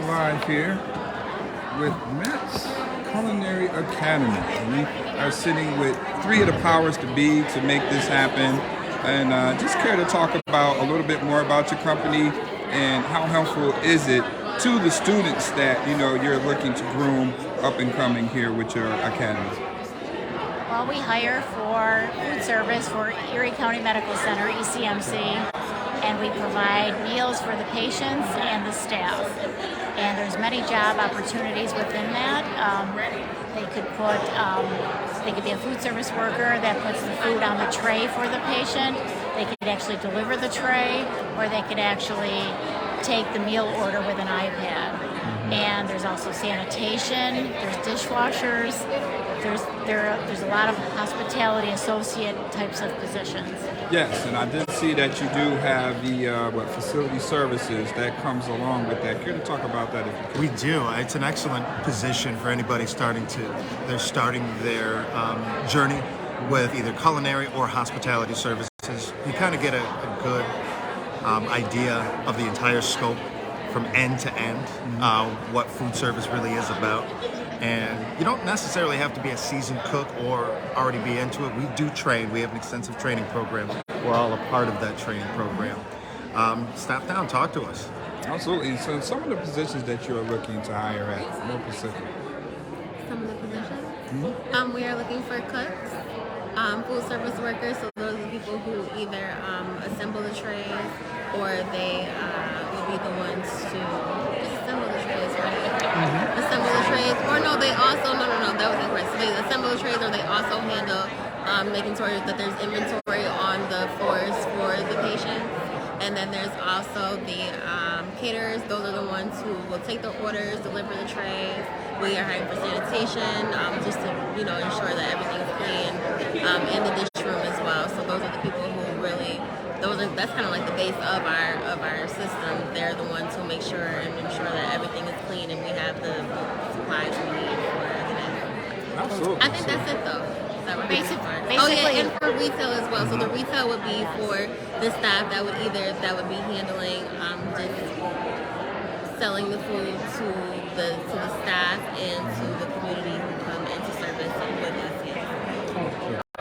live here with Matt's Culinary Academy. We are sitting with three of the powers to be to make this happen, and just care to talk about a little bit more about your company and how helpful is it to the students that you're looking to groom up and coming here with your academy. Well, we hire for food service for Erie County Medical Center, ECMC, and we provide meals for the patients and the staff. And there's many job opportunities within that. They could be a food service worker that puts the food on the tray for the patient. They could actually deliver the tray, or they could actually take the meal order with an iPad. And there's also sanitation, there's dishwashers, there's a lot of hospitality associate types of positions. Yes, and I did see that you do have the facility services that comes along with that. Care to talk about that if you could? We do. It's an excellent position for anybody starting their journey with either culinary or hospitality services. You kind of get a good idea of the entire scope from end to end, what food service really is about. And you don't necessarily have to be a seasoned cook or already be into it. We do train. We have an extensive training program. We're all a part of that training program. Stop down, talk to us. Absolutely. So some of the positions that you're looking to hire at, more specific. Some of the positions? We are looking for cooks, food service workers, so those are the people who either assemble the trays or they will be the ones to assemble the trays, right? Assemble the trays, or no, they also, no, that was incorrect. So they assemble the trays, or they also handle making sure that there's inventory on the floors for the patients. And then there's also the caterers. Those are the ones who will take the orders, deliver the trays. We are hiring for sanitation, just to ensure that everything's clean, and the dish room as well. So those are the people who really, that's kind of like the base of our system. They're the ones who make sure and ensure that everything is clean and we have the supplies we need for the day. Absolutely. I think that's it though. Basically, oh yeah, and for retail as well. So the retail would be for the staff that would be handling just selling the food to the staff and to the community who come into service with us.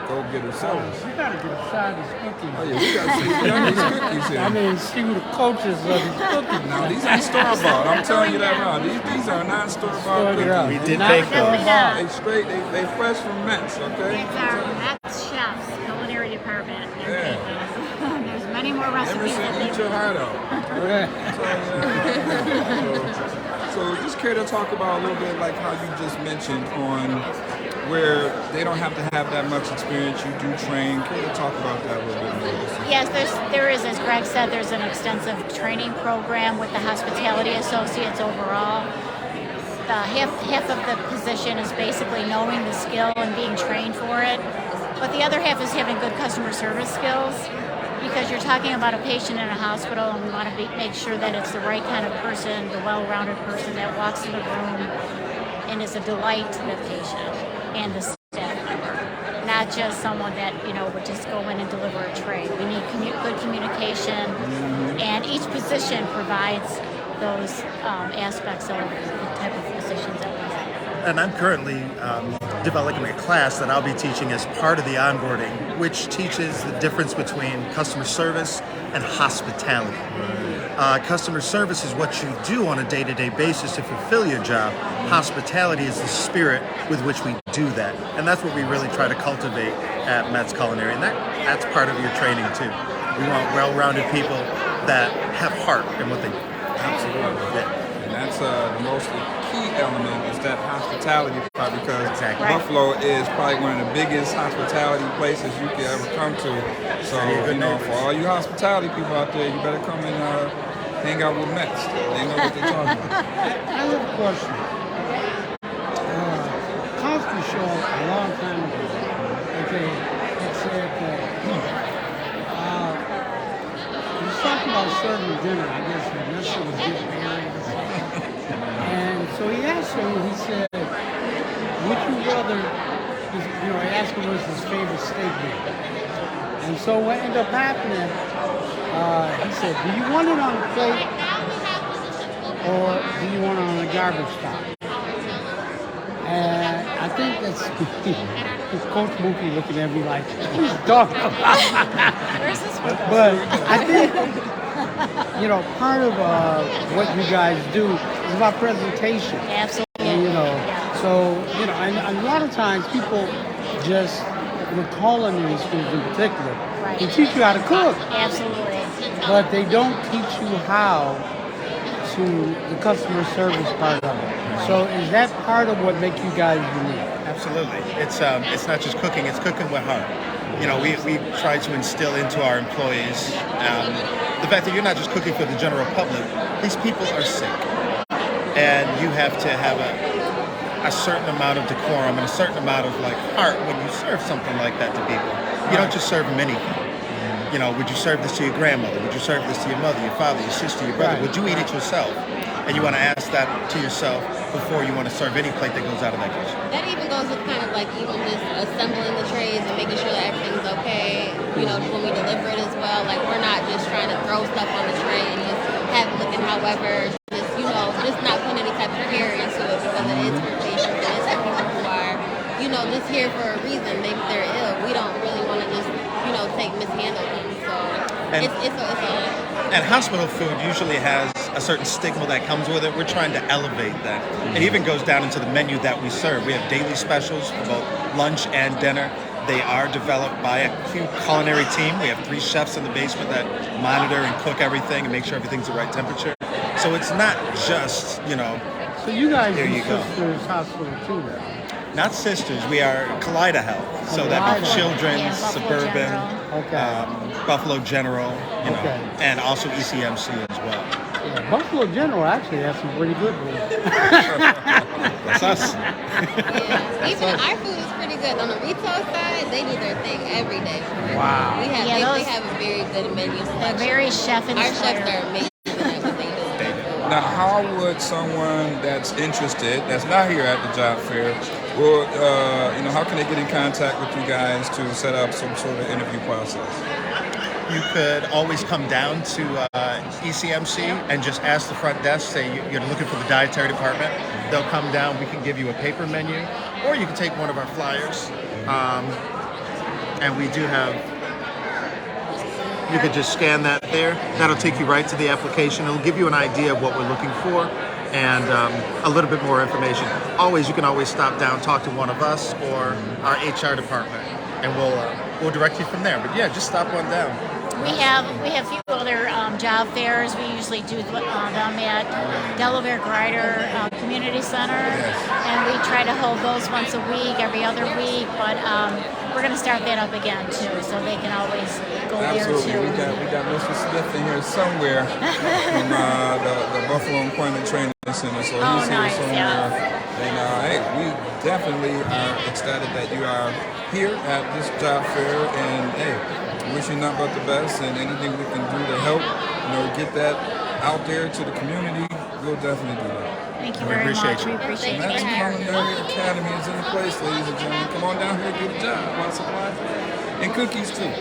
Go get her service. You gotta get a shot of these cookies. Oh yeah, we gotta see these cookies here. I mean, see who the coaches of these cookies. No, these ain't store-bought. I'm telling you that now. These are not store-bought cookies. We did bake them. They straight, they fresh from Metz, okay? It's our Metz chefs, culinary department. Yeah. There's many more recipes. Emerson, eat your heart out. So just care to talk about a little bit like how you just mentioned on where they don't have to have that much experience. You do train. Care to talk about that a little bit more? Yes, there is, as Greg said, there's an extensive training program with the hospitality associates overall. Half of the position is basically knowing the skill and being trained for it, but the other half is having good customer service skills, because you're talking about a patient in a hospital, and we want to make sure that it's the right kind of person, the well-rounded person that walks in the room and is a delight to the patient and the staff member, not just someone that would just go in and deliver a tray. We need good communication, and each position provides those aspects of the type of positions that we have. And I'm currently developing a class that I'll be teaching as part of the onboarding, which teaches the difference between customer service and hospitality. Customer service is what you do on a day-to-day basis to fulfill your job. Hospitality is the spirit with which we do that. And that's what we really try to cultivate at Metz Culinary. And that's part of your training too. We want well-rounded people that have heart in what they do. Absolutely. And that's the most key element is that hospitality part, because Buffalo is probably one of the biggest hospitality places you could ever come to. So, for all you hospitality people out there, you better come and hang out with Metz. They know what they're talking about. I have a question. Cosby Show a long time ago, okay, it said that he was talking about serving dinner. I guess the minister was getting married or something. And so he asked him, he said, would you rather, he asked him what his favorite steak be. And so what ended up happening, he said, do you want it on the plate or do you want it on a garbage stop? And I think that's Coach Mookie looking at me like, what are you talking about? Where's this one? But I think, you know, part of what you guys do is about presentation. Absolutely. And, you know, so, you know, and a lot of times people just, with culinary schools in particular, Right. they teach you how to cook, Absolutely. but they don't teach you how to the customer service part of it. So is that part of what makes you guys unique? Absolutely. It's not just cooking, it's cooking with heart. You know, we try to instill into our employees the fact that you're not just cooking for the general public. These people are sick. And you have to have a certain amount of decorum and a certain amount of like heart when you serve something like that to people. You don't just serve them anything. You know, would you serve this to your grandmother? Would you serve this to your mother, your father, your sister, your brother? Right. Would you eat it yourself? And you want to ask that to yourself before you want to serve any plate that goes out of that kitchen. That even goes with kind of like even just assembling the trays and making sure that everything's okay. You know, when we deliver it as well, like we're not just trying to throw stuff on the tray and just have it looking however, just, you know, just not putting any type of care into it because it is for patients, it is for people who are, you know, just here for a reason. Maybe they're ill. We don't really want to just, you know, mishandle them. So And- it's a And hospital food usually has a certain stigma that comes with it. We're trying to elevate that. It even goes down into the menu that we serve. We have daily specials for both lunch and dinner. They are developed by a culinary team. We have 3 chefs in the basement that monitor and cook everything and make sure everything's the right temperature. So it's not just, you know, So you guys There do you go. Sisters Hospital too, then? not sisters. We are Kaleida Health. So that'd be Kaleida. children's, Yeah, Buffalo suburban, General. Okay. Buffalo General, you know, Okay. and also ECMC as well. Yeah, Buffalo General actually has some pretty good ones. That's us. yeah. Even our food is pretty good. On the retail side, they do their thing every day. Wow. We have Yeah, they those- have a very good menu They're selection. very chef Our chefs inspired. are amazing at what they do. Now, how would someone that's interested, that's not here at the job fair, well, you know, how can they get in contact with you guys to set up some sort of interview process? You could always come down to ECMC and just ask the front desk, say you're looking for the dietary department. They'll come down, we can give you a paper menu, or you can take one of our flyers. And we do have, you could just scan that there. That'll take you right to the application. It'll give you an idea of what we're looking for and a little bit more information. You can always stop down, talk to one of us or our HR department, and we'll direct you from there. But yeah, just stop on down. We have a few other job fairs. We usually do them at Delaware Grider Community Center, and we try to hold those once a week, every other week. But we're going to start that up again too, so they can always go Absolutely. there too. We got Mr. Smith in here somewhere from the Buffalo Employment Training Center, so Oh, he's here nice, somewhere. yeah. And hey, we definitely are ecstatic that you are here at this job fair, and hey, wish you nothing but the best, and anything we can do to help, you know, get that out there to the community, we'll definitely do that. Thank you We very appreciate much. you. We appreciate And you that's being here. Culinary Academy is in the place, ladies and gentlemen. Come on down here, get a job while supplies and cookies too.